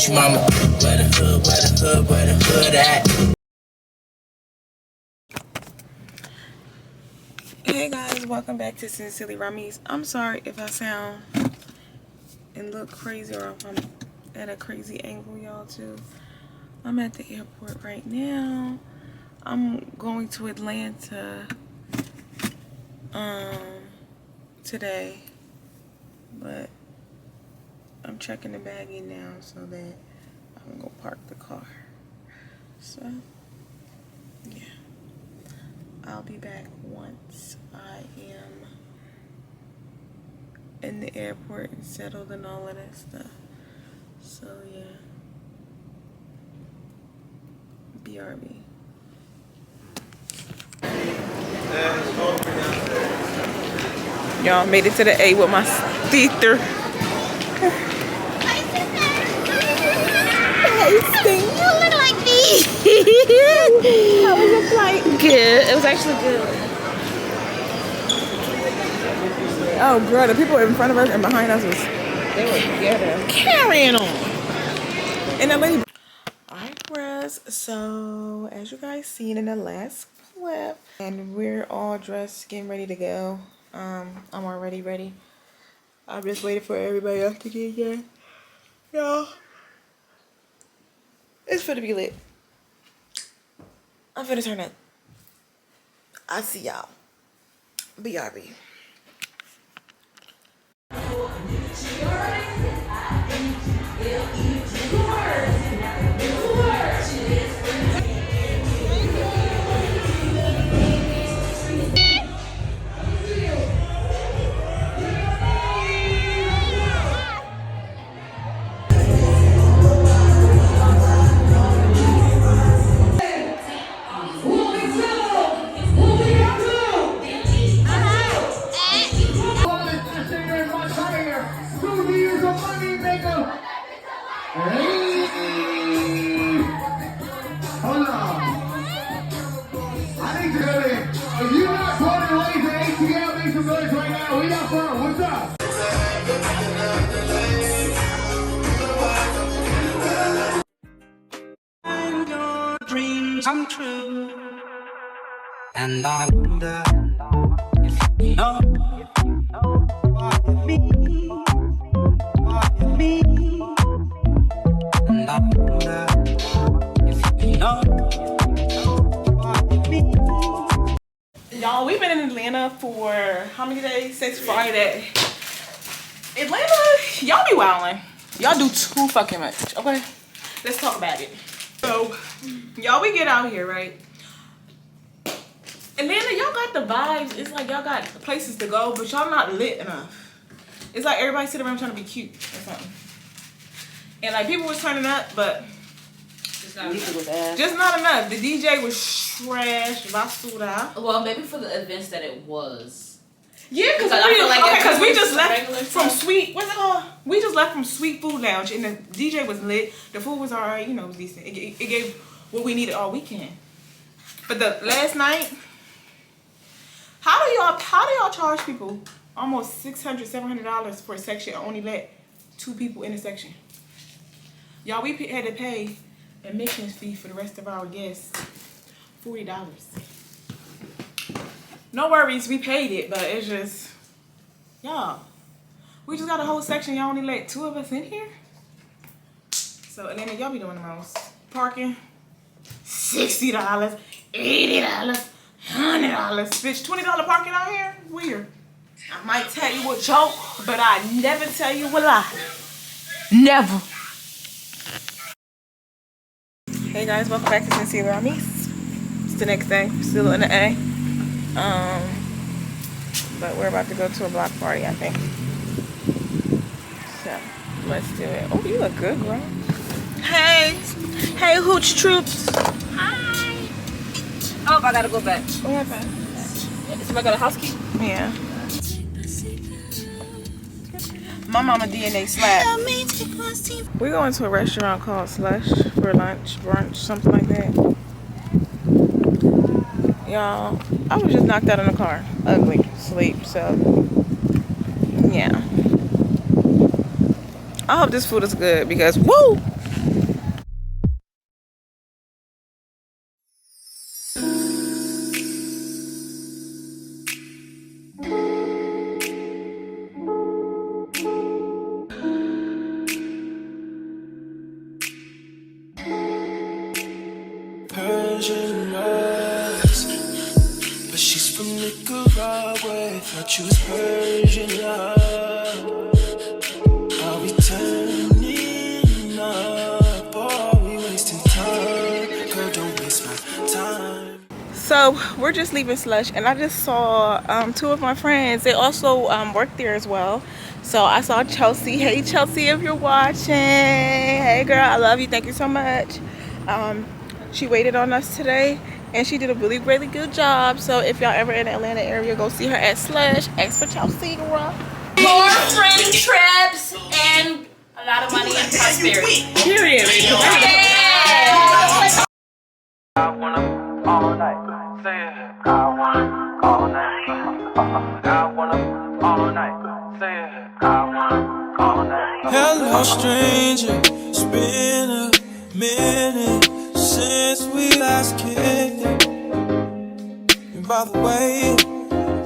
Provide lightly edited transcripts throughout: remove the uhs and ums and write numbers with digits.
Hoochie mama, where the hood, where the hood, where the hood at? Hey guys, welcome back to Sincerely Ramis. I'm sorry if I sound and look crazy or if I'm at a crazy angle, y'all, too. I'm at the airport right now. I'm going to Atlanta today, but I'm checking the baggie now so that I can go park the car. So yeah, I'll be back once I am in the airport and settled and all of that stuff. So yeah, BRB. Y'all made it to the A with my sister. You look like me. How was your flight? Good. It was actually good. Oh, girl, the people in front of us and behind us they were carrying on. And that lady. Alright, Russ. So, as you guys seen in the last clip, and we're all dressed, getting ready to go. I'm already ready. I'm just waiting for everybody else to get here. Y'all, it's finna be lit. I'm finna turn up. I'll see y'all. BRB. Come true, and I wonder if you know what it means, and I wonder if you know what it means. Y'all, we've been in Atlanta for how many days? Since Friday. Atlanta, y'all be wildin'. Y'all do too fucking much, okay? Let's talk about it. So, y'all, we get out here, right? Atlanta, y'all got the vibes. It's like y'all got places to go, but y'all not lit enough. It's like everybody sitting around trying to be cute or something. And like people was turning up, but just not enough. The DJ was trash, basura. Well, maybe for the events that it was. Yeah, because we just left from Sweet. What's it called? We just left from Sweet Food Lounge, and the DJ was lit. The food was alright, you know, it was decent. It gave what we needed all weekend. But the last night, how do y'all charge people almost $600, $700 for a section and only let 2 people in a section? Y'all, we had to pay admissions fee for the rest of our guests, $40. No worries, we paid it, but it's just, y'all, we just got a whole section. Y'all only let 2 of us in here. So Atlanta, y'all be doing the most. Parking, $60, $80, $100. Bitch, $20 parking out here? Weird. I might tell you a joke, but I never tell you a lie. Never. Hey guys, welcome back to Sincerely Ramis. It's the next day. We're still in the A. But we're about to go to a block party, I think. So, let's do it. Oh, you look good, girl. Hey. Hey, Hooch Troops. Hi. Oh, I gotta go back. What happened? So I got a housekeeper? Yeah. My mama DNA slap. We're going to a restaurant called Slush for lunch, brunch, something like that. Y'all, I was just knocked out in the car. Ugly. Sleep, so yeah. I hope this food is good because, woo! she's from Nicaragua. Thought you was Persian love. Are we turning up? Or are we wasting time? Girl, don't waste my time. So we're just leaving Slush, and I just saw two of my friends. They also work there as well. So I saw Chelsea. Hey Chelsea, if you're watching. Hey girl, I love you. Thank you so much. She waited on us today, and she did a really good job. So if y'all ever in the Atlanta area, go see her at Slush. Ask for Chelsea, girl. More friend trips and a lot of money and prosperity. Period. Yeah. I wanna all night. Say it. I wanna all night. I wanna all night. Say it. I wanna all night. Hello, stranger. It's been a minute since we last kicked it. And by the way,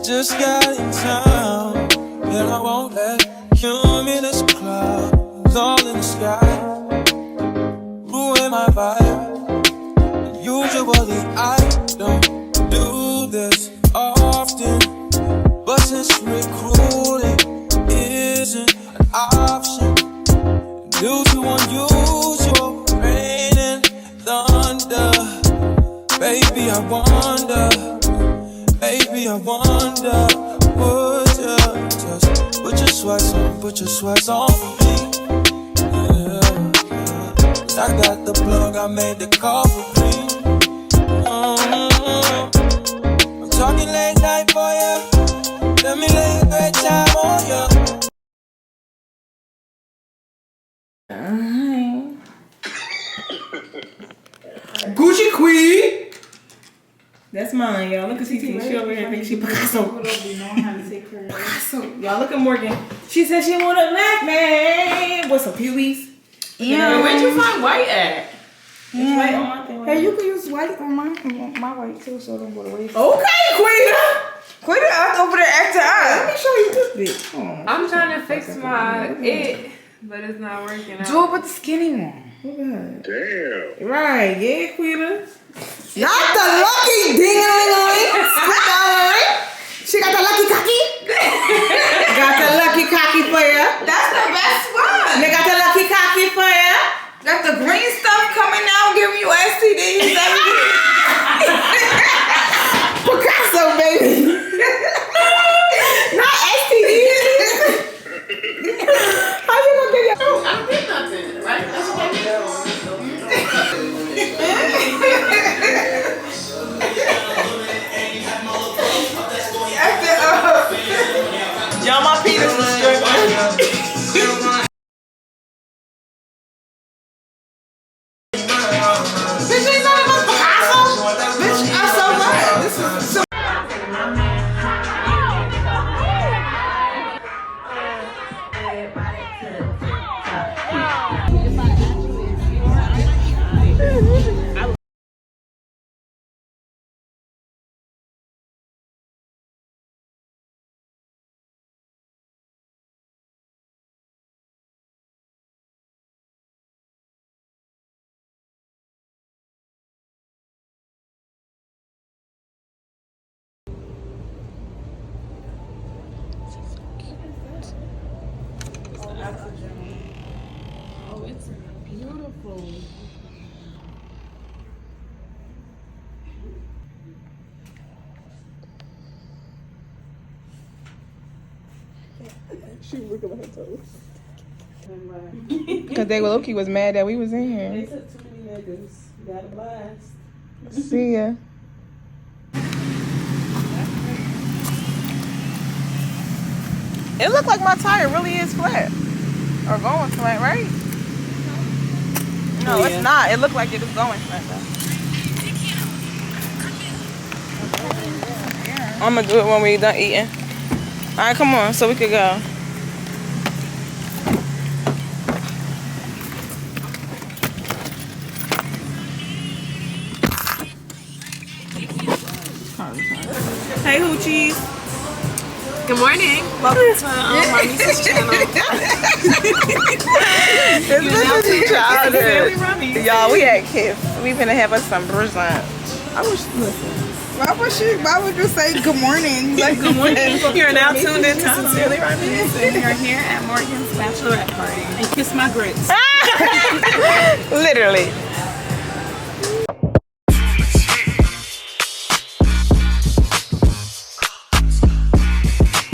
just got in town, and I won't let cumulus clouds all in the sky ruin my vibe. Usually I don't do this often, but since recruiting isn't an option due to unusual rain and thunder, baby I wonder, would you just put your sweats on for me? Yeah. I got the plug, I made the call for me. I'm talking late night for ya. Let me lay a great time on ya. Gucci Queen. That's mine, y'all. Look at CT. She over here thinking she Picasso. Picasso. Y'all look at Morgan. She said she want a black man with some peewees. Yeah. Where'd you find white at? It's white on my thing. Hey, you can use white on my white too, so don't go to waste. Okay, Queen. Quit it over there acting out. Let me show you this bitch. Oh, I'm trying to fix my it, but it's not working out. do it with the skinny one. Look at her. Damn. Right, yeah, Queen. Not the lucky ding-a-ling-a-ling. She got the lucky cocky. Got the lucky cocky for ya. That's the best one. They got the lucky cocky for ya. Got the green stuff coming out, giving you STDs. Picasso, baby. Not STDs. How you gonna get your... I don't get nothing, right? That's what I Y'all, my penis was struggling. Bitch, ain't none of us Picasso. Bitch, I'm so glad. This is so... Oh, it's beautiful. She looking at her toes. Because they Loki was mad that we was in here. They took too many niggas. Got a blast. See ya. It looked like my tire really is flat. Or going flat, right? No, it's not. It looked like it was going flat though. I'm gonna do it when we're done eating. Alright, come on, so we could go. Hey, Hoochies. Good morning. Welcome to my niece's channel. It's childhood. Y'all, we at Kif. We finna have us some brunch. I wish, listen. Why would you say good morning? Like good morning. You're now tuned in to Sincerely Reminisce, and you're here at Morgan's Bachelorette party. And kiss my grits. Literally.